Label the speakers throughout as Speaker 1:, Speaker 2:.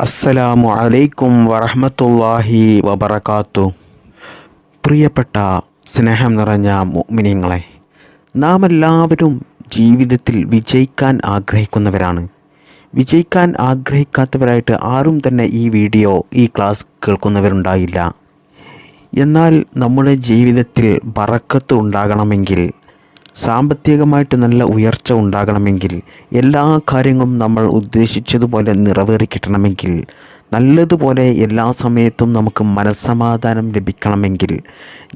Speaker 1: അസ്സലാമു അലൈക്കും വറഹ്മത്തുള്ളാഹി വബറകാത്തു. പ്രിയപ്പെട്ട സ്നേഹം നിറഞ്ഞ മുഅ്മിനീങ്ങളെ, നാം എല്ലാവരും ജീവിതത്തിൽ വിജയിക്കാൻ ആഗ്രഹിക്കുന്നവരാണ്. വിജയിക്കാൻ ആഗ്രഹിക്കാത്തവരായിട്ട് ആരും തന്നെ ഈ ക്ലാസ് കേൾക്കുന്നവരുണ്ടായില്ല. എന്നാൽ നമ്മുടെ ജീവിതത്തിൽ ബറക്കത്ത് ഉണ്ടാകണമെങ്കിൽ, സാമ്പത്തികമായിട്ട് നല്ല ഉയർച്ച ഉണ്ടാകണമെങ്കിൽ, എല്ലാ കാര്യങ്ങളും നമ്മൾ ഉദ്ദേശിച്ചതുപോലെ നിറവേറി കിട്ടണമെങ്കിൽ, നല്ലതുപോലെ എല്ലാ സമയത്തും നമുക്ക് മനസ്സമാധാനം ലഭിക്കണമെങ്കിൽ,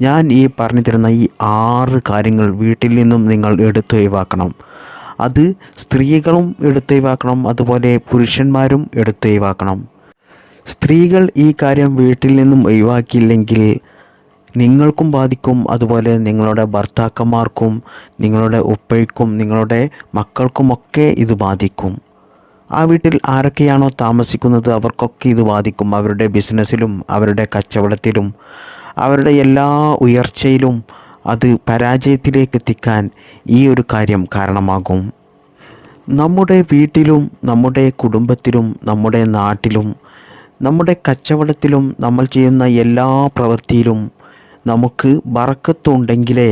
Speaker 1: ഞാൻ പറഞ്ഞു തരുന്ന ഈ 6 കാര്യങ്ങൾ വീട്ടിൽ നിന്നും നിങ്ങൾ എടുത്തൊഴിവാക്കണം. അത് സ്ത്രീകളും എടുത്തൊഴിവാക്കണം, അതുപോലെ പുരുഷന്മാരും എടുത്തൊഴിവാക്കണം. സ്ത്രീകൾ ഈ കാര്യം വീട്ടിൽ നിന്നും ഒഴിവാക്കിയില്ലെങ്കിൽ നിങ്ങൾക്കും ബാധിക്കും, അതുപോലെ നിങ്ങളുടെ ഭർത്താക്കന്മാർക്കും, നിങ്ങളുടെ ഉപ്പയ്ക്കും, നിങ്ങളുടെ മക്കൾക്കുമൊക്കെ ഇത് ബാധിക്കും. ആ വീട്ടിൽ ആരൊക്കെയാണോ താമസിക്കുന്നത് അവർക്കൊക്കെ ഇത് ബാധിക്കും. അവരുടെ ബിസിനസ്സിലും അവരുടെ കച്ചവടത്തിലും അവരുടെ എല്ലാ ഉയർച്ചയിലും അത് പരാജയത്തിലേക്ക് എത്തിക്കാൻ ഈ ഒരു കാര്യം കാരണമാകും. നമ്മുടെ വീട്ടിലും നമ്മുടെ കുടുംബത്തിലും നമ്മുടെ നാട്ടിലും നമ്മുടെ കച്ചവടത്തിലും നമ്മൾ ചെയ്യുന്ന എല്ലാ പ്രവൃത്തിയിലും നമുക്ക് ബറക്കത്തുണ്ടെങ്കിലേ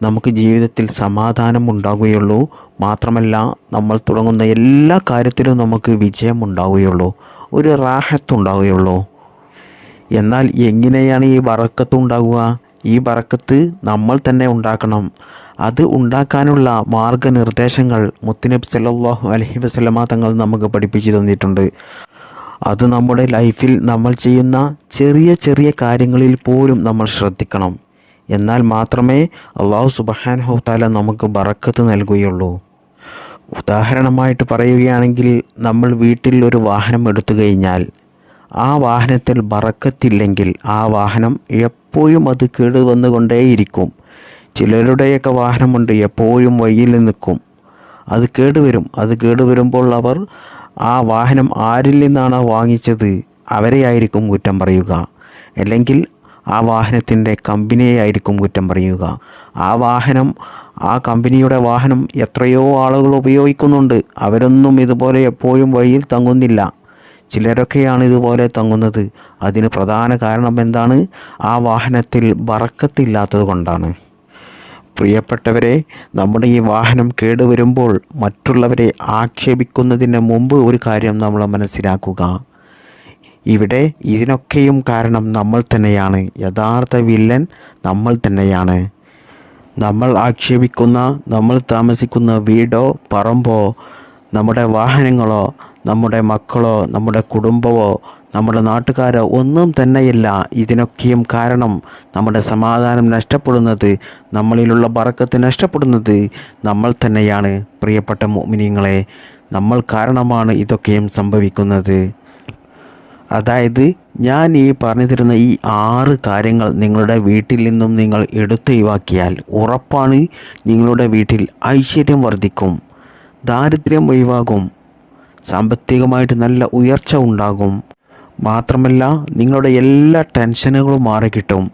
Speaker 1: നമുക്ക് ജീവിതത്തിൽ സമാധാനം ഉണ്ടാവുകയുള്ളൂ. മാത്രമല്ല, നമ്മൾ തുടങ്ങുന്ന എല്ലാ കാര്യത്തിലും നമുക്ക് വിജയം ഉണ്ടാവുകയുള്ളൂ, ഒരു റാഹത്ത് ഉണ്ടാവുകയുള്ളൂ. എന്നാൽ എങ്ങനെയാണ് ഈ ബറക്കത്ത് ഉണ്ടാവുക? ഈ ബറക്കത്ത് നമ്മൾ തന്നെ ഉണ്ടാക്കണം. അത് ഉണ്ടാക്കാനുള്ള മാർഗനിർദ്ദേശങ്ങൾ മുത്തുനബി സല്ലല്ലാഹു അലൈഹി വസല്ലമ തങ്ങൾ നമുക്ക് പഠിപ്പിച്ചു തന്നിട്ടുണ്ട്. അത് നമ്മുടെ ലൈഫിൽ നമ്മൾ ചെയ്യുന്ന ചെറിയ ചെറിയ കാര്യങ്ങളിൽ പോലും നമ്മൾ ശ്രദ്ധിക്കണം. എന്നാൽ മാത്രമേ അല്ലാഹു സുബ്ഹാനഹു തആല നമുക്ക് ബറക്കത്ത് നൽകുകയുള്ളൂ. ഉദാഹരണമായിട്ട് പറയുകയാണെങ്കിൽ, നമ്മൾ വീട്ടിൽ ഒരു വാഹനം എടുത്തു കഴിഞ്ഞാൽ ആ വാഹനത്തിൽ ബറക്കത്തില്ലെങ്കിൽ ആ വാഹനം എപ്പോഴും അത് കേടുവന്നുകൊണ്ടേയിരിക്കും. ചിലരുടെയൊക്കെ വാഹനമുണ്ട്, എപ്പോഴും വഴിയിൽ നിൽക്കും, അത് കേടുവരും. അത് കേടുവരുമ്പോൾ അവർ ആ വാഹനം ആരിൽ നിന്നാണോ വാങ്ങിച്ചത് അവരെ ആയിരിക്കും കുറ്റം പറയുക, അല്ലെങ്കിൽ ആ വാഹനത്തിൻ്റെ കമ്പനിയെ ആയിരിക്കും കുറ്റം പറയുക. ആ കമ്പനിയുടെ വാഹനം എത്രയോ ആളുകൾ ഉപയോഗിക്കുന്നുണ്ട്, അവരൊന്നും ഇതുപോലെ എപ്പോഴും വഴിയിൽ തങ്ങുന്നില്ല. ചിലരൊക്കെയാണ് ഇതുപോലെ തങ്ങുന്നത്. അതിന് പ്രധാന കാരണം എന്താണ്? ആ വാഹനത്തിൽ ബറക്കത്തില്ലാത്തത് കൊണ്ടാണ്. പ്രിയപ്പെട്ടവരെ, നമ്മുടെ ഈ വാഹനം കേടുവരുമ്പോൾ മറ്റുള്ളവരെ ആക്ഷേപിക്കുന്നതിന് മുമ്പ് ഒരു കാര്യം നമ്മൾ മനസ്സിലാക്കുക. ഇവിടെ ഇതിനൊക്കെയും കാരണം നമ്മൾ തന്നെയാണ്. യഥാർത്ഥ വില്ലൻ നമ്മൾ തന്നെയാണ്. നമ്മൾ ആക്ഷേപിക്കുന്ന, നമ്മൾ താമസിക്കുന്ന വീടോ പറമ്പോ നമ്മുടെ വാഹനങ്ങളോ നമ്മുടെ മക്കളോ നമ്മുടെ കുടുംബമോ നമ്മുടെ നാട്ടുകാരോ ഒന്നും തന്നെയല്ല. ഇതിനൊക്കെയും കാരണം നമ്മുടെ സമാധാനം നഷ്ടപ്പെടുന്നത്, നമ്മളിലുള്ള ബറക്കത്ത് നഷ്ടപ്പെടുന്നത് നമ്മൾ തന്നെയാണ്. പ്രിയപ്പെട്ട മുഅ്മിനീങ്ങളെ, നമ്മൾ കാരണമാണ് ഇതൊക്കെയും സംഭവിക്കുന്നത്. അതായത് ഞാൻ പറഞ്ഞു തരുന്ന ഈ 6 കാര്യങ്ങൾ നിങ്ങളുടെ വീട്ടിൽ നിന്നും നിങ്ങൾ എടുത്തൊഴിവാക്കിയാൽ ഉറപ്പാണ് നിങ്ങളുടെ വീട്ടിൽ ഐശ്വര്യം വർദ്ധിക്കും, ദാരിദ്ര്യം ഒഴിവാകും, സാമ്പത്തികമായിട്ട് നല്ല ഉയർച്ച ഉണ്ടാകും. മാത്രമല്ല, നിങ്ങളുടെ എല്ലാ ടെൻഷനുകളും മാറിക്കിട്ടും.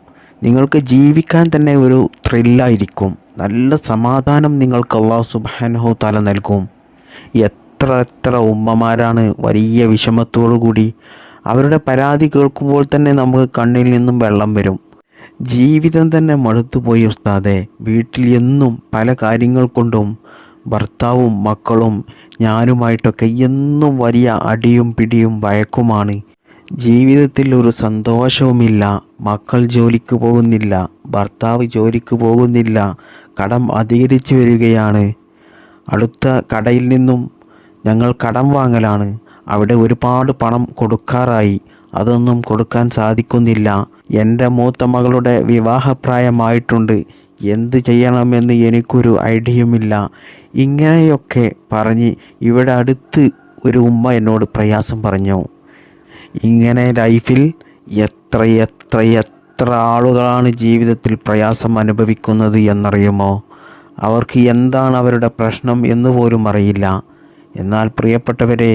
Speaker 1: നിങ്ങൾക്ക് ജീവിക്കാൻ തന്നെ ഒരു ത്രില്ലായിരിക്കും. നല്ല സമാധാനം നിങ്ങൾക്ക് അല്ലാഹു സുബ്ഹാനഹു തആല നൽകും. എത്ര ഉമ്മമാരാണ് വലിയ വിഷമത്തോടു കൂടി അവരുടെ പരാതി കേൾക്കുമ്പോൾ തന്നെ നമുക്ക് കണ്ണിൽ നിന്നും വെള്ളം വരും. ജീവിതം തന്നെ മടുത്തുപോയി ഉസ്താദേ, വീട്ടിൽ എന്നും പല കാര്യങ്ങൾ കൊണ്ടും ഭർത്താവും മക്കളും ഞാനുമായിട്ടൊക്കെ എന്നും വലിയ അടിയും പിടിയും വഴക്കുമാണ്. ജീവിതത്തിൽ ഒരു സന്തോഷവുമില്ല. മക്കൾ ജോലിക്ക് പോകുന്നില്ല, ഭർത്താവ് ജോലിക്ക് പോകുന്നില്ല, കടം അധികരിച്ചു വരികയാണ്. അടുത്ത കടയിൽ നിന്നും ഞങ്ങൾ കടം വാങ്ങലാണ്. അവിടെ ഒരുപാട് പണം കൊടുക്കാറായി, അതൊന്നും കൊടുക്കാൻ സാധിക്കുന്നില്ല. എൻ്റെ മൂത്ത മകളുടെ വിവാഹപ്രായമായിട്ടുണ്ട്, എന്ത് ചെയ്യണമെന്ന് എനിക്കൊരു ഐഡിയയുമില്ല. ഇങ്ങനെയൊക്കെ പറഞ്ഞ് ഇവിടെ അടുത്ത് ഒരു ഉമ്മ എന്നോട് പ്രയാസം പറഞ്ഞു. ഇങ്ങനെ ലൈഫിൽ എത്ര എത്ര എത്ര ആളുകളാണ് ജീവിതത്തിൽ പ്രയാസം അനുഭവിക്കുന്നത് എന്നറിയുമോ? അവർക്ക് എന്താണ് അവരുടെ പ്രശ്നം എന്ന് പോലും അറിയില്ല. എന്നാൽ പ്രിയപ്പെട്ടവരെ,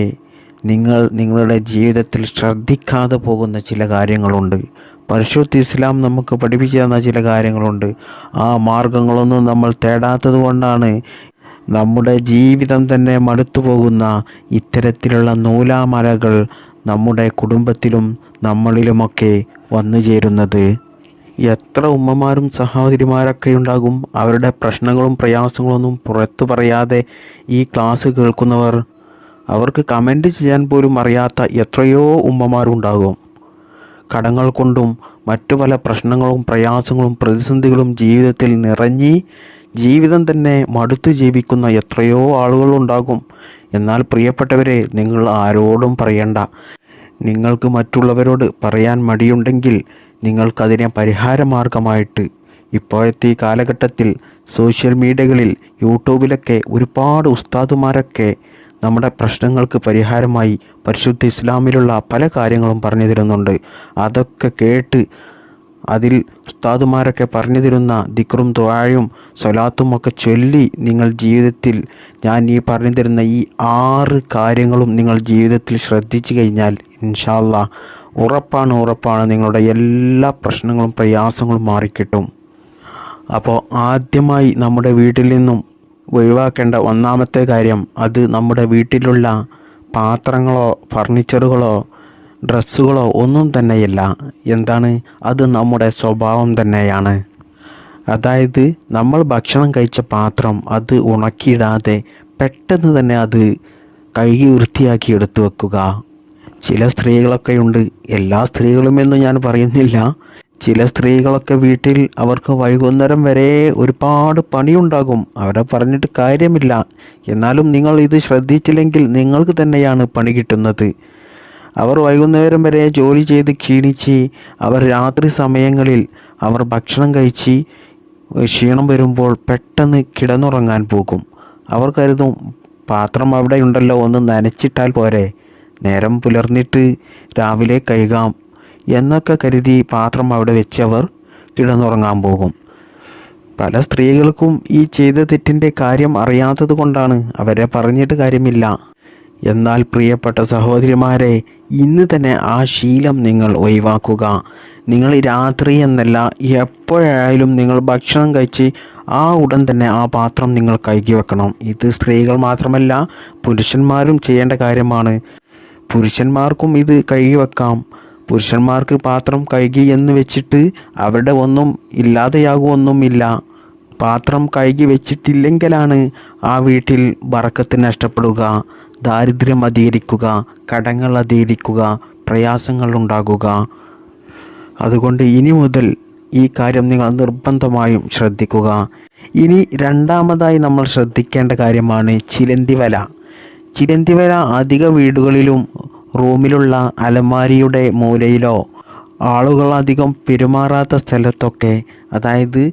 Speaker 1: നിങ്ങളുടെ ജീവിതത്തിൽ ശ്രദ്ധിക്കാതെ പോകുന്ന ചില കാര്യങ്ങളുണ്ട്. പരിശുദ്ധ ഇസ്ലാം നമുക്ക് പഠിപ്പിച്ചു തന്ന ചില കാര്യങ്ങളുണ്ട്. ആ മാർഗങ്ങളൊന്നും നമ്മൾ തേടാത്തത് കൊണ്ടാണ് നമ്മുടെ ജീവിതം തന്നെ മടുത്തു പോകുന്ന ഇത്തരത്തിലുള്ള നൂലാമലകൾ നമ്മുടെ കുടുംബത്തിലും നമ്മളിലുമൊക്കെ വന്നു ചേരുന്നത്. എത്ര ഉമ്മമാരും സഹോദരിമാരൊക്കെ ഉണ്ടാകും അവരുടെ പ്രശ്നങ്ങളും പ്രയാസങ്ങളൊന്നും പുറത്തു പറയാതെ ഈ ക്ലാസ് കേൾക്കുന്നവർ. അവർക്ക് കമൻറ്റ് ചെയ്യാൻ പോലും അറിയാത്ത എത്രയോ ഉമ്മമാരുണ്ടാകും. കടങ്ങൾ കൊണ്ടും മറ്റു പല പ്രശ്നങ്ങളും പ്രയാസങ്ങളും പ്രതിസന്ധികളും ജീവിതത്തിൽ നിറഞ്ഞ് ജീവിതം തന്നെ മടുത്തു ജീവിക്കുന്ന എത്രയോ ആളുകളുണ്ടാകും. എന്നാൽ പ്രിയപ്പെട്ടവരെ, നിങ്ങൾ ആരോടും പറയണ്ട. നിങ്ങൾക്ക് മറ്റുള്ളവരോട് പറയാൻ മടിയുണ്ടെങ്കിൽ നിങ്ങൾക്കതിനെ പരിഹാരമാർഗമായിട്ട് ഇപ്പോഴത്തെ ഈ കാലഘട്ടത്തിൽ സോഷ്യൽ മീഡിയകളിൽ യൂട്യൂബിലൊക്കെ ഒരുപാട് ഉസ്താദുമാരൊക്കെ നമ്മുടെ പ്രശ്നങ്ങൾക്ക് പരിഹാരമായി പരിശുദ്ധ ഇസ്ലാമിലുള്ള പല കാര്യങ്ങളും പറഞ്ഞു തരുന്നുണ്ട്. അതൊക്കെ കേട്ട് അതിൽ ഉസ്താദുമാരൊക്കെ പറഞ്ഞു തരുന്ന ദിക്റും ദുആയും സ്വലാത്തും ഒക്കെ ചൊല്ലി നിങ്ങൾ ജീവിതത്തിൽ ഞാൻ ഈ പറഞ്ഞു തരുന്ന ഈ 6 കാര്യങ്ങളും നിങ്ങൾ ജീവിതത്തിൽ ശ്രദ്ധിച്ചു കഴിഞ്ഞാൽ ഇൻഷാ അല്ലാഹ് ഉറപ്പാണ് നിങ്ങളുടെ എല്ലാ പ്രശ്നങ്ങളും പ്രയാസങ്ങളും മാറിക്കിട്ടും. അപ്പോൾ ആദ്യമായി നമ്മുടെ വീട്ടിൽ നിന്നും ഒഴിവാക്കേണ്ട ഒന്നാമത്തെ കാര്യം, അത് നമ്മുടെ വീട്ടിലുള്ള പാത്രങ്ങളോ ഫർണിച്ചറുകളോ ഡ്രസ്സുകളോ ഒന്നും തന്നെയല്ല. എന്താണ് അത്? നമ്മുടെ സ്വഭാവം തന്നെയാണ്. അതായത് നമ്മൾ ഭക്ഷണം കഴിച്ച പാത്രം അത് ഉണക്കിയിടാതെ പെട്ടെന്ന് തന്നെ അത് കഴുകി വൃത്തിയാക്കി എടുത്തു വെക്കുക. ചില സ്ത്രീകളൊക്കെ ഉണ്ട്, എല്ലാ സ്ത്രീകളും എന്ന് ഞാൻ പറയുന്നില്ല, ചില സ്ത്രീകളൊക്കെ വീട്ടിൽ അവർക്ക് വൈകുന്നേരം വരെ ഒരുപാട് പണിയുണ്ടാകും. അവരെ പറഞ്ഞിട്ട് കാര്യമില്ല. എന്നാലും നിങ്ങൾ ഇത് ശ്രദ്ധിച്ചില്ലെങ്കിൽ നിങ്ങൾക്ക് തന്നെയാണ് പണി കിട്ടുന്നത്. അവർ വൈകുന്നേരം വരെ ജോലി ചെയ്ത് ക്ഷീണിച്ച് അവർ രാത്രി സമയങ്ങളിൽ അവർ ഭക്ഷണം കഴിച്ച് ക്ഷീണം വരുമ്പോൾ പെട്ടെന്ന് കിടന്നുറങ്ങാൻ പോകും. അവർ കരുതും പാത്രം അവിടെ ഉണ്ടല്ലോ, ഒന്ന് നനച്ചിട്ടാൽ പോരെ, നേരം പുലർന്നിട്ട് രാവിലെ കഴുകാം എന്നൊക്കെ കരുതി പാത്രം അവിടെ വെച്ച് അവർ കിടന്നുറങ്ങാൻ പോകും. പല സ്ത്രീകൾക്കും ഈ ചെയ്ത തെറ്റിൻ്റെ കാര്യം അറിയാത്തത് കൊണ്ടാണ്, അവരെ പറഞ്ഞിട്ട് കാര്യമില്ല. എന്നാൽ പ്രിയപ്പെട്ട സഹോദരിമാരെ, ഇന്ന് തന്നെ ആ ശീലം നിങ്ങൾ ഒഴിവാക്കുക. നിങ്ങൾ രാത്രി എന്നല്ല, എപ്പോഴായാലും നിങ്ങൾ ഭക്ഷണം കഴിച്ച് ആ ഉടൻ തന്നെ ആ പാത്രം നിങ്ങൾ കഴുകി വെക്കണം. ഇത് സ്ത്രീകൾ മാത്രമല്ല പുരുഷന്മാരും ചെയ്യേണ്ട കാര്യമാണ്. പുരുഷന്മാർക്കും ഇത് കഴുകി വെക്കാം. പുരുഷന്മാർക്ക് പാത്രം കഴുകി എന്ന് വെച്ചിട്ട് അവിടെ ഒന്നും ഇല്ലാതെയാകുമൊന്നുമില്ല. പാത്രം കഴുകി വെച്ചിട്ടില്ലെങ്കിലാണ് ആ വീട്ടിൽ ബറക്കത്ത് നഷ്ടപ്പെടുക, ദാരിദ്ര്യം അധികരിക്കുക, കടങ്ങൾ അധികരിക്കുക, പ്രയാസങ്ങൾ ഉണ്ടാകുക. അതുകൊണ്ട് ഇനി മുതൽ ഈ കാര്യം നിങ്ങൾ നിർബന്ധമായും ശ്രദ്ധിക്കുക. ഇനി രണ്ടാമതായി നമ്മൾ ശ്രദ്ധിക്കേണ്ട കാര്യമാണ് ചിലന്തിവല. ചിലന്തിവല അധിക വീടുകളിലും റൂമിലുള്ള അലമാരിയുടെ മൂലയിലോ ആളുകൾ അധികം പെരുമാറാത്ത സ്ഥലത്തൊക്കെ, അതായത്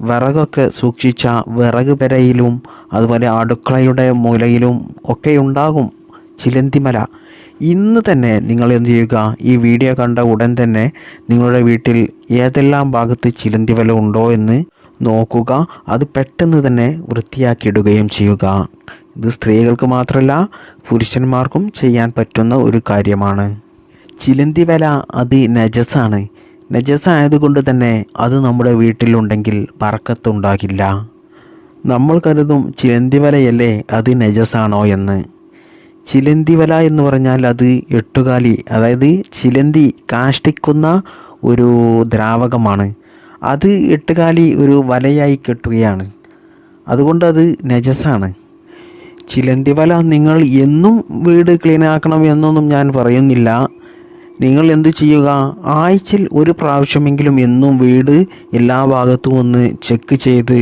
Speaker 1: വിറകൊക്കെ സൂക്ഷിച്ച വിറക് പെരയിലും അതുപോലെ അടുക്കളയുടെ മൂലയിലും ഒക്കെ ഉണ്ടാകും ചിലന്തിമല. ഇന്ന് തന്നെ നിങ്ങൾ എന്ത് ചെയ്യുക, ഈ വീഡിയോ കണ്ട ഉടൻ തന്നെ നിങ്ങളുടെ വീട്ടിൽ ഏതെല്ലാം ഭാഗത്ത് ചിലന്തിവല ഉണ്ടോ എന്ന് നോക്കുക. അത് പെട്ടെന്ന് തന്നെ വൃത്തിയാക്കിയിടുകയും ചെയ്യുക. ഇത് സ്ത്രീകൾക്ക് മാത്രമല്ല പുരുഷന്മാർക്കും ചെയ്യാൻ പറ്റുന്ന ഒരു കാര്യമാണ്. ചിലന്തിവല അത് നജസാണ്. നജസായതുകൊണ്ട് തന്നെ അത് നമ്മുടെ വീട്ടിലുണ്ടെങ്കിൽ ബറക്കത്തുണ്ടാകില്ല. നമ്മൾ കരുതും ചിലന്തിവലയല്ലേ അത് നജസാണോ എന്ന്. ചിലന്തിവല എന്ന് പറഞ്ഞാൽ അത് എട്ടുകാലി, അതായത് ചിലന്തി കാഷ്ടിക്കുന്ന ഒരു ദ്രാവകമാണ്. അത് എട്ടുകാലി ഒരു വലയായി കെട്ടുകയാണ്. അതുകൊണ്ട് അത് നജസാണ്. ചിലന്തിവല നിങ്ങൾ എന്നും വീട് ക്ലീൻ ആക്കണം എന്നൊന്നും ഞാൻ പറയുന്നില്ല. നിങ്ങൾ എന്ത് ചെയ്യുക, ആഴ്ചയിൽ ഒരു പ്രാവശ്യമെങ്കിലും എന്നും വീട് എല്ലാ ഭാഗത്തും ഒന്ന് ചെക്ക് ചെയ്ത്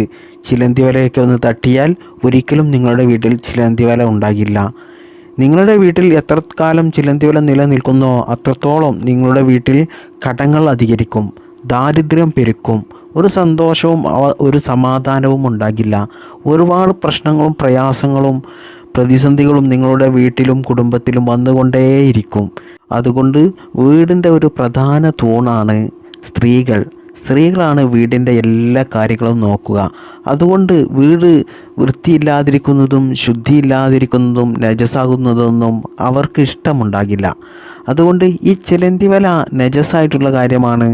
Speaker 1: ചിലന്തിവലയൊക്കെ ഒന്ന് തട്ടിയാൽ ഒരിക്കലും നിങ്ങളുടെ വീട്ടിൽ ചിലന്തിവല ഉണ്ടാകില്ല. നിങ്ങളുടെ വീട്ടിൽ എത്ര കാലം ചിലന്തിവല നിലനിൽക്കുന്നോ അത്രത്തോളം നിങ്ങളുടെ വീട്ടിൽ കടങ്ങൾ അധികരിക്കും, ദാരിദ്ര്യം പെരുക്കും, ഒരു സന്തോഷവും ഒരു സമാധാനവും ഉണ്ടാകില്ല. ഒരുപാട് പ്രശ്നങ്ങളും പ്രയാസങ്ങളും പ്രതിസന്ധികളും നിങ്ങളുടെ വീട്ടിലും കുടുംബത്തിലും വന്നുകൊണ്ടേയിരിക്കും. അതുകൊണ്ട് വീടിൻ്റെ ഒരു പ്രധാന തൂണാണ് സ്ത്രീകൾ. സ്ത്രീകളാണ് വീടിൻ്റെ എല്ലാ കാര്യങ്ങളും നോക്കുക. അതുകൊണ്ട് വീട് വൃത്തിയില്ലാതിരിക്കുന്നതും ശുദ്ധിയില്ലാതിരിക്കുന്നതും നജസാകുന്നതൊന്നും അവർക്ക് ഇഷ്ടമുണ്ടാകില്ല. അതുകൊണ്ട് ഈ ചിലന്തിവല നജസായിട്ടുള്ള കാര്യമാണ്.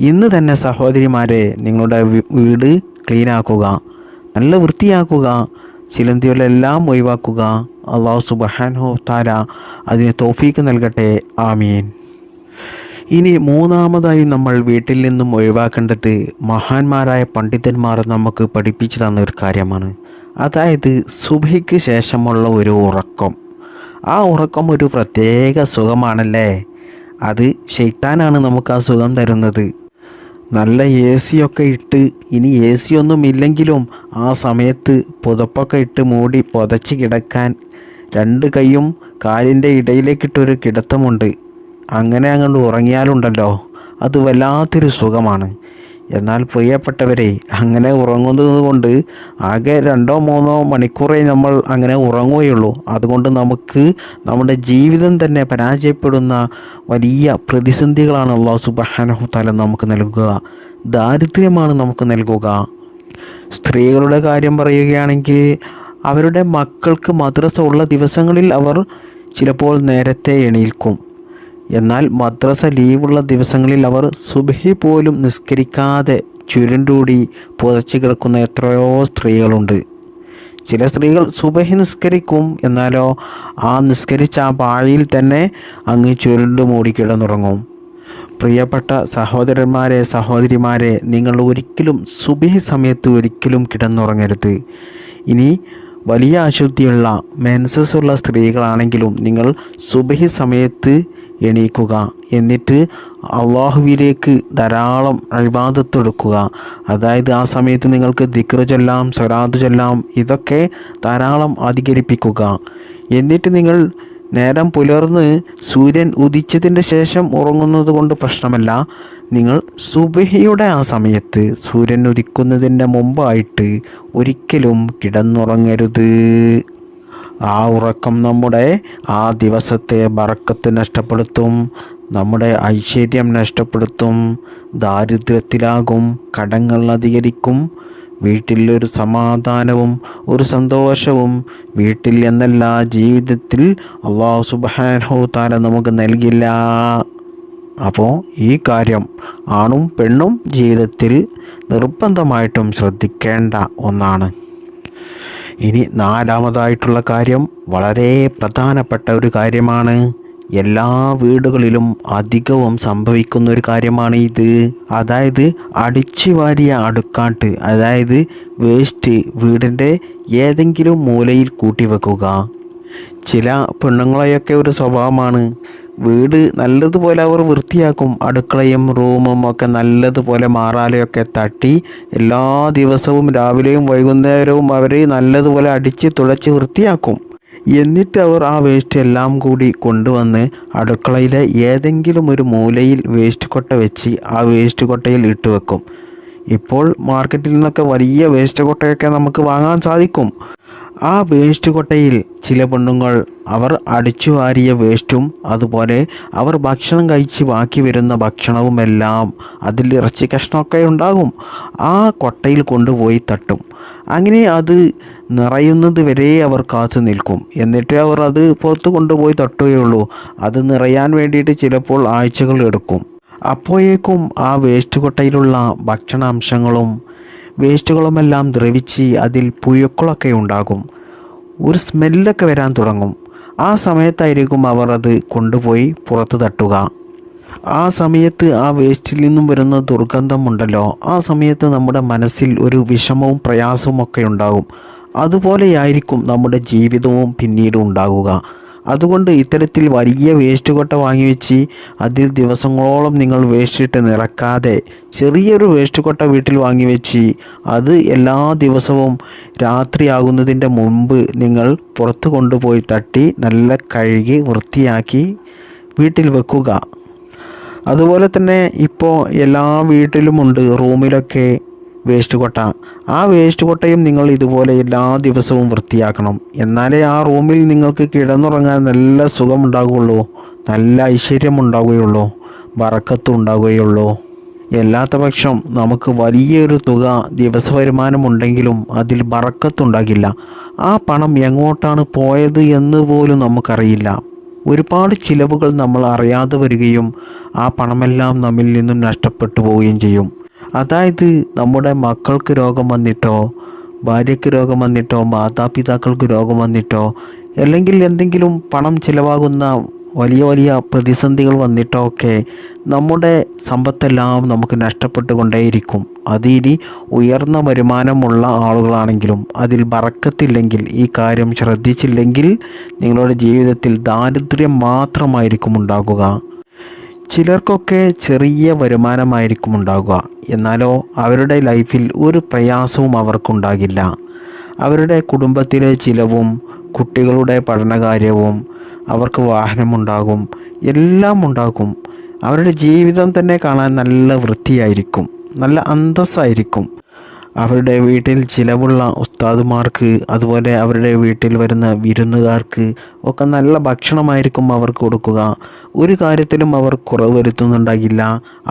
Speaker 1: ഇന്ന് തന്നെ സഹോദരിമാരെ നിങ്ങളുടെ വീട് ക്ലീനാക്കുക, നല്ല വൃത്തിയാക്കുക, ചിലന്തിവല എല്ലാം ഒഴിവാക്കുക. അള്ളാഹു സുബ്ഹാനഹു തആല അതിന് തൗഫീക്ക് നൽകട്ടെ. ആമീൻ. ഇനി മൂന്നാമതായി നമ്മൾ വീട്ടിൽ നിന്നും ഒഴിവാക്കേണ്ടത് മഹാന്മാരായ പണ്ഡിതന്മാർ നമുക്ക് പഠിപ്പിച്ചു തന്ന ഒരു കാര്യമാണ്. അതായത് സുബ്ഹിക്ക് ശേഷമുള്ള ഒരു ഉറക്കം. ആ ഉറക്കം ഒരു പ്രത്യേക സുഖമാണല്ലേ. അത് ശൈത്താനാണ് നമുക്ക് ആ സുഖം തരുന്നത്. നല്ല എ സിയൊക്കെ ഇട്ട്, ഇനി എ സി ഒന്നും ഇല്ലെങ്കിലും ആ സമയത്ത് പുതപ്പൊക്കെ ഇട്ട് മൂടി പുതച്ച് കിടക്കാൻ രണ്ട് കൈയും കാലിൻ്റെ ഇടയിലേക്കിട്ടൊരു കിടത്തമുണ്ട്. അങ്ങനെ അങ്ങോട്ട് ഉറങ്ങിയാലുണ്ടല്ലോ, അത് വല്ലാത്തൊരു സുഖമാണ്. എന്നാൽ പ്രിയപ്പെട്ടവരെ, അങ്ങനെ ഉറങ്ങുന്നത് കൊണ്ട് ആകെ 2-3 മണിക്കൂറേ നമ്മൾ അങ്ങനെ ഉറങ്ങുകയുള്ളൂ. അതുകൊണ്ട് നമുക്ക് നമ്മുടെ ജീവിതം തന്നെ പരാജയപ്പെടുന്ന വലിയ പ്രതിസന്ധികളാണ് അല്ലാഹു സുബ്ഹാനഹു തആല നമുക്ക് നൽകുക. ദാരിദ്ര്യമാണ് നമുക്ക് നൽകുക. സ്ത്രീകളുടെ കാര്യം പറയുകയാണെങ്കിൽ, അവരുടെ മക്കൾക്ക് മദ്രസ ഉള്ള ദിവസങ്ങളിൽ അവർ ചിലപ്പോൾ നേരത്തെ എണീൽക്കും. എന്നാൽ മദ്രസ ലീവുള്ള ദിവസങ്ങളിൽ അവർ സുബ്ഹി പോലും നിസ്കരിക്കാതെ ചുരുണ്ടൂടി പുതച്ച് കിടക്കുന്ന എത്രയോ സ്ത്രീകളുണ്ട്. ചില സ്ത്രീകൾ സുബ്ഹി നിസ്കരിക്കും, എന്നാലോ ആ നിസ്കരിച്ച ആ പാഴിയിൽ തന്നെ അങ്ങ് ചുരുണ്ടു മൂടി കിടന്നുറങ്ങും. പ്രിയപ്പെട്ട സഹോദരന്മാരെ, സഹോദരിമാരെ, നിങ്ങൾ ഒരിക്കലും സുബ്ഹി സമയത്ത് ഒരിക്കലും കിടന്നുറങ്ങരുത്. ഇനി വലിയ അശുദ്ധിയുള്ള മെൻസസ് ഉള്ള സ്ത്രീകളാണെങ്കിലും നിങ്ങൾ സുബ്ഹി സമയത്ത് എണീക്കുക. എന്നിട്ട് അള്ളാഹുവിലേക്ക് ധാരാളം ഇബാദത്ത് എടുക്കുക. അതായത് ആ സമയത്ത് നിങ്ങൾക്ക് ദിക്ർ ചൊല്ലാം, സ്വലാത്ത് ചൊല്ലാം, ഇതൊക്കെ ധാരാളം അധികരിപ്പിക്കുക. എന്നിട്ട് നിങ്ങൾ നേരം പുലർന്ന് സൂര്യൻ ഉദിച്ചതിൻ്റെ ശേഷം ഉറങ്ങുന്നത് കൊണ്ട് പ്രശ്നമല്ല. നിങ്ങൾ സുബ്ഹിയുടെ ആ സമയത്ത് സൂര്യൻ ഉദിക്കുന്നതിൻ്റെ മുമ്പായിട്ട് ഒരിക്കലും കിടന്നുറങ്ങരുത്. ആ ഉറക്കം നമ്മുടെ ആ ദിവസത്തെ ബറക്കത്ത് നഷ്ടപ്പെടുത്തും, നമ്മുടെ ഐശ്വര്യം നഷ്ടപ്പെടുത്തും, ദാരിദ്ര്യത്തിലാകും, കടങ്ങൾ അധികരിക്കും. വീട്ടിൽ ഒരു സമാധാനവും ഒരു സന്തോഷവും വീട്ടിൽ എന്നല്ല, ജീവിതത്തിൽ അല്ലാഹു സുബ്ഹാനഹു തആല നമുക്ക് നൽകില്ല. അപ്പോൾ ഈ കാര്യം ആണും പെണ്ണും ജീവിതത്തിൽ നിർബന്ധമായിട്ടും ശ്രദ്ധിക്കേണ്ട ഒന്നാണ്. ഇനി നാലാമതായിട്ടുള്ള കാര്യം വളരെ പ്രധാനപ്പെട്ട ഒരു കാര്യമാണ്. എല്ലാ വീടുകളിലും അധികവും സംഭവിക്കുന്ന ഒരു കാര്യമാണ് ഇത്. അതായത് അടിച്ചു വാരിയ അടുക്കാട്ട്, അതായത് വേസ്റ്റ് വീടിൻ്റെ ഏതെങ്കിലും മൂലയിൽ കൂട്ടിവെക്കുക. ചില പെണ്ണുങ്ങളെയൊക്കെ ഒരു സ്വഭാവമാണ്, വീട് നല്ലതുപോലെ അവർ വൃത്തിയാക്കും. അടുക്കളയും റൂമും ഒക്കെ നല്ലതുപോലെ മാറാലയൊക്കെ തട്ടി എല്ലാ ദിവസവും രാവിലെയും വൈകുന്നേരവും അവർ നല്ലതുപോലെ അടിച്ച് തുളച്ച് വൃത്തിയാക്കും. എന്നിട്ട് അവർ ആ വേസ്റ്റ് എല്ലാം കൂടി കൊണ്ടുവന്ന് അടുക്കളയിലെ ഏതെങ്കിലും ഒരു മൂലയിൽ വേസ്റ്റ് കൊട്ട വെച്ച് ആ വേസ്റ്റ് കൊട്ടയിൽ ഇട്ട് വെക്കും. ഇപ്പോൾ മാർക്കറ്റിൽ നിന്നൊക്കെ വലിയ വേസ്റ്റ് കൊട്ടയൊക്കെ നമുക്ക് വാങ്ങാൻ സാധിക്കും. ആ വേസ്റ്റ് കൊട്ടയിൽ ചില പെണ്ണുങ്ങൾ അവർ അടിച്ചു വാരിയ വേസ്റ്റും അതുപോലെ അവർ ഭക്ഷണം കഴിച്ച് ബാക്കി വരുന്ന ഭക്ഷണവുമെല്ലാം, അതിൽ ഇറച്ചി കഷ്ണമൊക്കെ ഉണ്ടാകും, ആ കൊട്ടയിൽ കൊണ്ടുപോയി തട്ടും. അങ്ങനെ അത് നിറയുന്നത് വരെ അവർ കാത്തു നിൽക്കും. എന്നിട്ട് അവർ അത് പുറത്ത് കൊണ്ടുപോയി തട്ടുകയുള്ളൂ. അത് നിറയാൻ വേണ്ടിയിട്ട് ചിലപ്പോൾ ആഴ്ചകൾ എടുക്കും. അപ്പോഴേക്കും ആ വേസ്റ്റ് കൊട്ടയിലുള്ള ഭക്ഷണാംശങ്ങളും വേസ്റ്റുകളുമെല്ലാം ദ്രവിച്ച് അതിൽ പുഴുക്കളൊക്കെ ഉണ്ടാകും. ഒരു സ്മെല്ലൊക്കെ വരാൻ തുടങ്ങും. ആ സമയത്തായിരിക്കും അവർ അത് കൊണ്ടുപോയി പുറത്ത് തട്ടുക. ആ സമയത്ത് ആ വേസ്റ്റിൽ നിന്നും വരുന്ന ദുർഗന്ധമുണ്ടല്ലോ, ആ സമയത്ത് നമ്മുടെ മനസ്സിൽ ഒരു വിഷമവും പ്രയാസവും ഒക്കെ ഉണ്ടാകും. അതുപോലെയായിരിക്കും നമ്മുടെ ജീവിതവും പിന്നീട് ഉണ്ടാകുക. അതുകൊണ്ട് ഇത്തരത്തിൽ വലിയ വേസ്റ്റ് കൊട്ട വാങ്ങിവെച്ച് അതിൽ ദിവസങ്ങളോളം നിങ്ങൾ വേസ്റ്റ് ഇട്ട് നിറക്കാതെ ചെറിയൊരു വേസ്റ്റ് കൊട്ട വീട്ടിൽ വാങ്ങിവെച്ച് അത് എല്ലാ ദിവസവും രാത്രിയാകുന്നതിൻ്റെ മുമ്പ് നിങ്ങൾ പുറത്ത് കൊണ്ടുപോയി തട്ടി നല്ല കഴുകി വൃത്തിയാക്കി വീട്ടിൽ വെക്കുക. അതുപോലെ തന്നെ ഇപ്പോൾ എല്ലാ വീട്ടിലുമുണ്ട് റൂമിലൊക്കെ വേസ്റ്റ് കൊട്ട. ആ വേസ്റ്റ് കൊട്ടയും നിങ്ങൾ ഇതുപോലെ എല്ലാ ദിവസവും വൃത്തിയാക്കണം. എന്നാലേ ആ റൂമിൽ നിങ്ങൾക്ക് കിടന്നുറങ്ങാൻ നല്ല സുഖമുണ്ടാകുകയുള്ളൂ, നല്ല ഐശ്വര്യം ഉണ്ടാവുകയുള്ളൂ, ബറക്കത്ത് ഉണ്ടാവുകയുള്ളൂ. അല്ലാത്ത പക്ഷം നമുക്ക് വലിയൊരു തുക ദിവസ വരുമാനമുണ്ടെങ്കിലും അതിൽ ബറക്കത്തുണ്ടാകില്ല. ആ പണം എങ്ങോട്ടാണ് പോയത് എന്ന് പോലും നമുക്കറിയില്ല. ഒരുപാട് ചിലവുകൾ നമ്മൾ അറിയാതെ വരികയും ആ പണമെല്ലാം നമ്മിൽ നിന്നും നഷ്ടപ്പെട്ടു പോവുകയും ചെയ്യും. അതായത് നമ്മുടെ മക്കൾക്ക് രോഗം വന്നിട്ടോ, ഭാര്യയ്ക്ക് രോഗം വന്നിട്ടോ, മാതാപിതാക്കൾക്ക് രോഗം വന്നിട്ടോ, അല്ലെങ്കിൽ എന്തെങ്കിലും പണം ചിലവാകുന്ന വലിയ വലിയ പ്രതിസന്ധികൾ വന്നിട്ടൊക്കെ നമ്മുടെ സമ്പത്തെല്ലാം നമുക്ക് നഷ്ടപ്പെട്ടുകൊണ്ടേയിരിക്കും. അതിനി ഉയർന്ന വരുമാനമുള്ള ആളുകളാണെങ്കിലും അതിൽ ബറക്കത്തില്ലെങ്കിൽ, ഈ കാര്യം ശ്രദ്ധിച്ചില്ലെങ്കിൽ നിങ്ങളുടെ ജീവിതത്തിൽ ദാരിദ്ര്യം മാത്രമായിരിക്കും ഉണ്ടാകുക. ചിലർക്കൊക്കെ ചെറിയ വരുമാനമായിരിക്കും ഉണ്ടാകുക, എന്നാലോ അവരുടെ ലൈഫിൽ ഒരു പ്രയാസവും അവർക്കുണ്ടാകില്ല. അവരുടെ കുടുംബത്തിലെ ചിലവും കുട്ടികളുടെ പഠനകാര്യവും, അവർക്ക് വാഹനമുണ്ടാകും, എല്ലാം ഉണ്ടാകും. അവരുടെ ജീവിതം തന്നെ കാണാൻ നല്ല വൃത്തിയായിരിക്കും, നല്ല അന്തസ്സായിരിക്കും. അവരുടെ വീട്ടിൽ ചിലവുള്ള ഉസ്താദുമാർക്ക്, അതുപോലെ അവരുടെ വീട്ടിൽ വരുന്ന വിരുന്നുകാർക്ക് ഒക്കെ നല്ല ഭക്ഷണമായിരിക്കും അവർക്ക് കൊടുക്കുക. ഒരു കാര്യത്തിലും അവർ കുറവ് വരുത്തുന്നുണ്ടാകില്ല,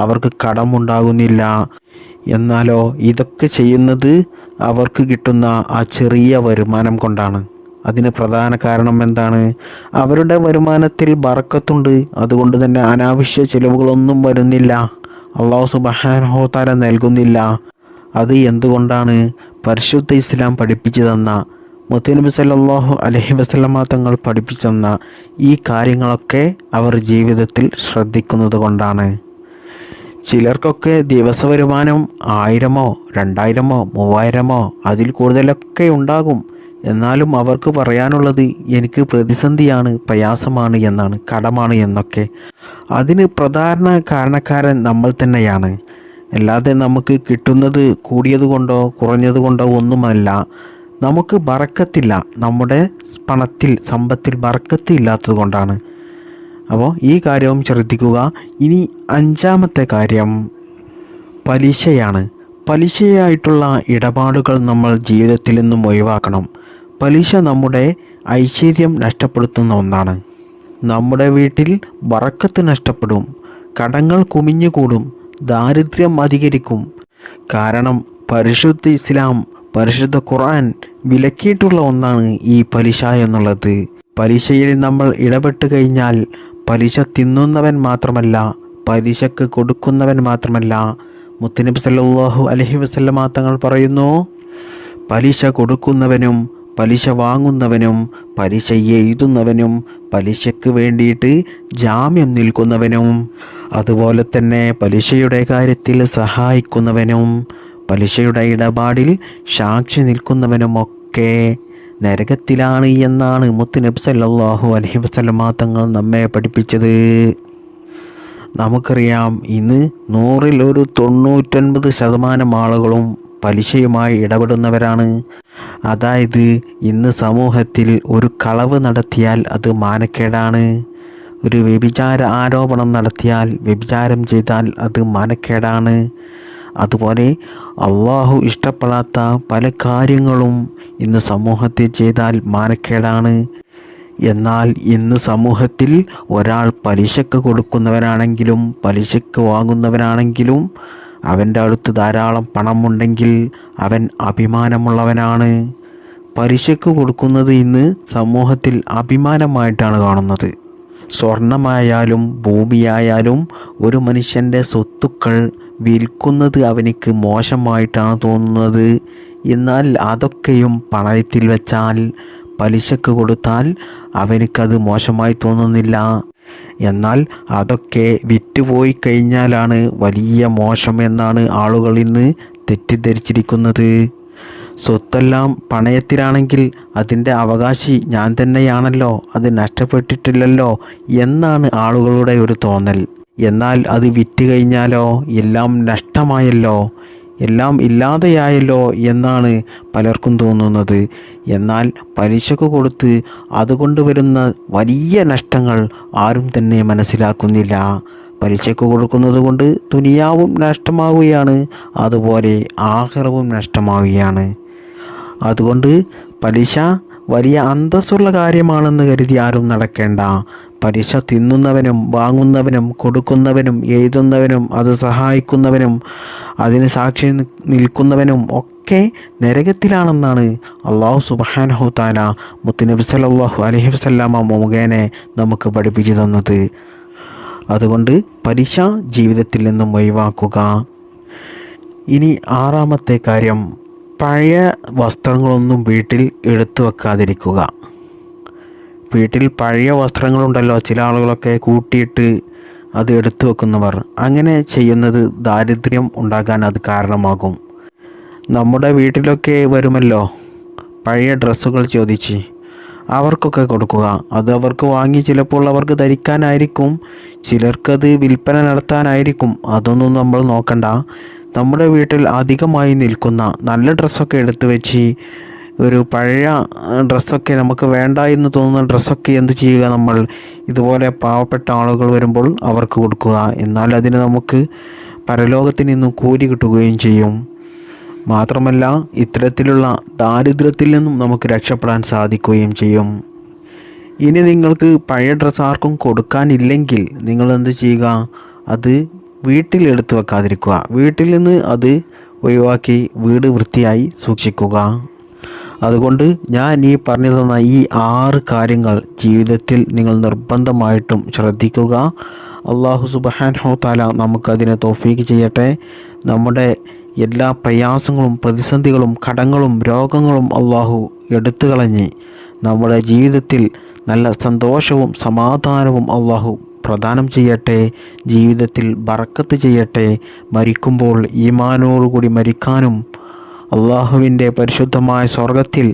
Speaker 1: അവർക്ക് കടമുണ്ടാകുന്നില്ല. എന്നാലോ ഇതൊക്കെ ചെയ്യുന്നത് അവർക്ക് കിട്ടുന്ന ആ ചെറിയ വരുമാനം കൊണ്ടാണ്. അതിന് പ്രധാന കാരണം എന്താണ്? അവരുടെ വരുമാനത്തിൽ ബറക്കത്തുണ്ട്. അതുകൊണ്ട് തന്നെ അനാവശ്യ ചിലവുകളൊന്നും വരുന്നില്ല, അല്ലാഹു സുബ്ഹാനഹു വ തആല നൽകുന്നില്ല. അത് എന്തുകൊണ്ടാണ്? പരിശുദ്ധ ഇസ്ലാം പഠിപ്പിച്ചു തന്ന, മുത്തുനബി സല്ലല്ലാഹു അലൈഹി വസല്ലമ തങ്ങൾ പഠിപ്പിച്ചു തന്ന ഈ കാര്യങ്ങളൊക്കെ അവർ ജീവിതത്തിൽ ശ്രദ്ധിക്കുന്നത് കൊണ്ടാണ്. ചിലർക്കൊക്കെ ദിവസ വരുമാനം 1000-ഓ 2000-ഓ 3000-ഓ അതിൽ കൂടുതലൊക്കെ ഉണ്ടാകും. എന്നാലും അവർക്ക് പറയാനുള്ളത് എനിക്ക് പ്രതിസന്ധിയാണ്, പ്രയാസമാണ് എന്നാണ്, കടമാണ് എന്നൊക്കെ. അതിന് പ്രധാന കാരണക്കാരൻ നമ്മൾ തന്നെയാണ്. അല്ലാതെ നമുക്ക് കിട്ടുന്നത് കൂടിയത് കൊണ്ടോ കുറഞ്ഞത് കൊണ്ടോ ഒന്നുമല്ല. നമുക്ക് ബറക്കത്തില്ല, നമ്മുടെ പണത്തിൽ സമ്പത്തിൽ ബറക്കത്ത് ഇല്ലാത്തത് കൊണ്ടാണ്. അപ്പോൾ ഈ കാര്യവും ശ്രദ്ധിക്കുക. ഇനി 5-മത്തെ കാര്യം പലിശയാണ്. പലിശയായിട്ടുള്ള ഇടപാടുകൾ നമ്മൾ ജീവിതത്തിൽ നിന്നും ഒഴിവാക്കണം. പലിശ നമ്മുടെ ഐശ്വര്യം നഷ്ടപ്പെടുത്തുന്ന ഒന്നാണ്. നമ്മുടെ വീട്ടിൽ ബറക്കത്ത് നഷ്ടപ്പെടും, കടങ്ങൾ കുമിഞ്ഞുകൂടും, ദാരിദ്ര്യം അധികരിക്കും. കാരണം പരിശുദ്ധ ഇസ്ലാം, പരിശുദ്ധ ഖുർആൻ വിലക്കിയിട്ടുള്ള ഒന്നാണ് ഈ പലിശ എന്നുള്ളത്. പലിശയിൽ നമ്മൾ ഇടപെട്ട് കഴിഞ്ഞാൽ പലിശ തിന്നുന്നവൻ മാത്രമല്ല, പലിശക്ക് കൊടുക്കുന്നവൻ മാത്രമല്ല, മുത്തുനബി സല്ലല്ലാഹു അലൈഹി വസല്ലമ തങ്ങൾ പറയുന്നു, പലിശ കൊടുക്കുന്നവനും പലിശ വാങ്ങുന്നവനും പലിശ എഴുതുന്നവനും പലിശയ്ക്ക് വേണ്ടിയിട്ട് ജാമ്യം നിൽക്കുന്നവനും, അതുപോലെ തന്നെ പലിശയുടെ കാര്യത്തിൽ സഹായിക്കുന്നവനും പലിശയുടെ ഇടപാടിൽ സാക്ഷി നിൽക്കുന്നവനുമൊക്കെ നരകത്തിലാണ് എന്നാണ് മുത്തുനബി സല്ലല്ലാഹു അലൈഹി വസല്ലമ തങ്ങൾ നമ്മെ പഠിപ്പിച്ചത്. നമുക്കറിയാം, ഇന്ന് 100-ൽ ഒരു 99% ആളുകളും പലിശയുമായി ഇടപെടുന്നവരാണ്. അതായത് ഇന്ന് സമൂഹത്തിൽ ഒരു കളവ് നടത്തിയാൽ അത് മാനക്കേടാണ്, ഒരു വ്യഭിചാര ആരോപണം നടത്തിയാൽ, വ്യഭിചാരം ചെയ്താൽ അത് മാനക്കേടാണ്. അതുപോലെ അള്ളാഹു ഇഷ്ടപ്പെടാത്ത പല കാര്യങ്ങളും ഇന്ന് സമൂഹത്തിൽ ചെയ്താൽ മാനക്കേടാണ്. എന്നാൽ ഇന്ന് സമൂഹത്തിൽ ഒരാൾ പലിശക്ക് കൊടുക്കുന്നവനാണെങ്കിലും പലിശക്ക് വാങ്ങുന്നവനാണെങ്കിലും അവൻ്റെ അടുത്ത് ധാരാളം പണമുണ്ടെങ്കിൽ അവൻ അഭിമാനമുള്ളവനാണ്. പലിശക്ക് കൊടുക്കുന്നത് ഇന്ന് സമൂഹത്തിൽ അഭിമാനമായിട്ടാണ് കാണുന്നത്. സ്വർണമായാലും ഭൂമിയായാലും ഒരു മനുഷ്യൻ്റെ സ്വത്തുക്കൾ വിൽക്കുന്നത് അവനിക്ക് മോശമായിട്ടാണ് തോന്നുന്നത്. എന്നാൽ അതൊക്കെയും പണയത്തിൽ വെച്ചാൽ, പലിശക്ക് കൊടുത്താൽ അവനിക്കത് മോശമായി തോന്നുന്നില്ല. എന്നാൽ അതൊക്കെ വിറ്റുപോയി കഴിഞ്ഞാലാണ് വലിയ മോശം എന്നാണ് ആളുകൾ ഇന്ന് തെറ്റിദ്ധരിച്ചിരിക്കുന്നത്. സ്വത്തെല്ലാം പണയത്തിലാണെങ്കിൽ അതിൻ്റെ അവകാശി ഞാൻ തന്നെയാണല്ലോ, അത് നഷ്ടപ്പെട്ടിട്ടില്ലല്ലോ എന്നാണ് ആളുകളുടെ ഒരു തോന്നൽ. എന്നാൽ അത് വിറ്റ് കഴിഞ്ഞാലോ എല്ലാം നഷ്ടമായല്ലോ, എല്ലാം ഇല്ലാതെയായല്ലോ എന്നാണ് പലർക്കും തോന്നുന്നത്. എന്നാൽ പലിശക്ക് കൊടുത്ത് അതുകൊണ്ട് വരുന്ന വലിയ നഷ്ടങ്ങൾ ആരും തന്നെ മനസ്സിലാക്കുന്നില്ല. പലിശക്ക് കൊടുക്കുന്നത് കൊണ്ട് ദുനിയാവും നഷ്ടമാവുകയാണ്, അതുപോലെ ആഖിറവും നഷ്ടമാവുകയാണ്. അതുകൊണ്ട് പലിശ വലിയ അന്തസ്സുള്ള കാര്യമാണെന്ന് കരുതി ആരും നടക്കേണ്ട. പലിശ തിന്നുന്നവനും വാങ്ങുന്നവനും കൊടുക്കുന്നവനും എഴുതുന്നവനും അത് സഹായിക്കുന്നവനും അതിന് സാക്ഷി നിൽക്കുന്നവനും ഒക്കെ നരകത്തിലാണെന്നാണ് അല്ലാഹു സുബ്ഹാനഹു തആല മുത്തുനബി സല്ലല്ലാഹു അലൈഹി വസല്ലമ മുഖേന നമുക്ക് പഠിപ്പിച്ചു തന്നത്. അതുകൊണ്ട് പലിശ ജീവിതത്തിൽ നിന്നും ഒഴിവാക്കുക. ഇനി 6-മത്തെ കാര്യം, പഴയ വസ്ത്രങ്ങളൊന്നും വീട്ടിൽ എടുത്തു വെക്കാതിരിക്കുക. വീട്ടിൽ പഴയ വസ്ത്രങ്ങളുണ്ടല്ലോ, ചില ആളുകളൊക്കെ കൂട്ടിയിട്ട് അത് എടുത്തു വെക്കുന്നവർ, അങ്ങനെ ചെയ്യുന്നത് ദാരിദ്ര്യം ഉണ്ടാകാൻ അത് കാരണമാകും. നമ്മുടെ വീട്ടിലൊക്കെ വരുമല്ലോ പഴയ ഡ്രസ്സുകൾ ചോദിച്ച്, അവർക്കൊക്കെ കൊടുക്കുക. അത് അവർക്ക് വാങ്ങി ചിലപ്പോൾ അവർക്ക് ധരിക്കാനായിരിക്കും, ചിലർക്കത് വിൽപ്പന നടത്താനായിരിക്കും. അതൊന്നും നമ്മൾ നോക്കണ്ട. നമ്മുടെ വീട്ടിൽ അധികമായി നിൽക്കുന്ന നല്ല ഡ്രസ്സൊക്കെ എടുത്തു വെച്ച്, ഒരു പഴയ ഡ്രസ്സൊക്കെ നമുക്ക് വേണ്ട എന്ന് തോന്നുന്ന ഡ്രസ്സൊക്കെ എന്ത് ചെയ്യുക, നമ്മൾ ഇതുപോലെ പാവപ്പെട്ട ആളുകൾ വരുമ്പോൾ അവർക്ക് കൊടുക്കുക. എന്നാൽ അതിന് നമുക്ക് പരലോകത്തിൽ നിന്നും കൂലി കിട്ടുകയും ചെയ്യും. മാത്രമല്ല ഇത്തരത്തിലുള്ള ദാരിദ്ര്യത്തിൽ നിന്നും നമുക്ക് രക്ഷപ്പെടാൻ സാധിക്കുകയും ചെയ്യും. ഇനി നിങ്ങൾക്ക് പഴയ ഡ്രസ്സ് ആർക്കും കൊടുക്കാനില്ലെങ്കിൽ നിങ്ങൾ എന്ത് ചെയ്യുക, അത് വീട്ടിൽ എടുത്തു വെക്കാതിരിക്കുക. വീട്ടിൽ നിന്ന് അത് ഒഴിവാക്കി വീട് വൃത്തിയായി സൂക്ഷിക്കുക. അതുകൊണ്ട് ഞാൻ ഈ പറഞ്ഞു തന്ന ഈ 6 കാര്യങ്ങൾ ജീവിതത്തിൽ നിങ്ങൾ നിർബന്ധമായിട്ടും ശ്രദ്ധിക്കുക. അല്ലാഹു സുബ്ഹാനഹു തആല നമുക്കതിനെ തൗഫീഖ് ചെയ്യട്ടെ. നമ്മുടെ എല്ലാ പ്രയാസങ്ങളും പ്രതിസന്ധികളും കടങ്ങളും രോഗങ്ങളും അല്ലാഹു എടുത്തു കളഞ്ഞ് നമ്മുടെ ജീവിതത്തിൽ നല്ല സന്തോഷവും സമാധാനവും അല്ലാഹു പ്രദാനം ചെയ്യട്ടെ. ജീവിതത്തിൽ ബറക്കത്ത് ചെയ്യട്ടെ. മരിക്കുമ്പോൾ ഈമാനോടുകൂടി മരിക്കാനും അള്ളാഹുവിൻ്റെ പരിശുദ്ധമായ സ്വർഗത്തിൽ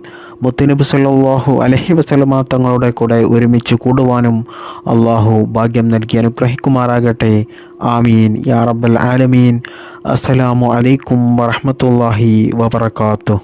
Speaker 1: മുത്തുനബി സല്ലല്ലാഹു അലൈഹി വസല്ലമ തങ്ങളുടെ കൂടെ ഒരുമിച്ച് കൂടുവാനും അള്ളാഹു ഭാഗ്യം നൽകി അനുഗ്രഹിക്കുമാറാകട്ടെ. ആമീൻ യാ റബ്ബൽ ആലമീൻ. അസ്സലാമു അലൈക്കും വറഹ്മത്തുള്ളാഹി വബറകാതുഹു.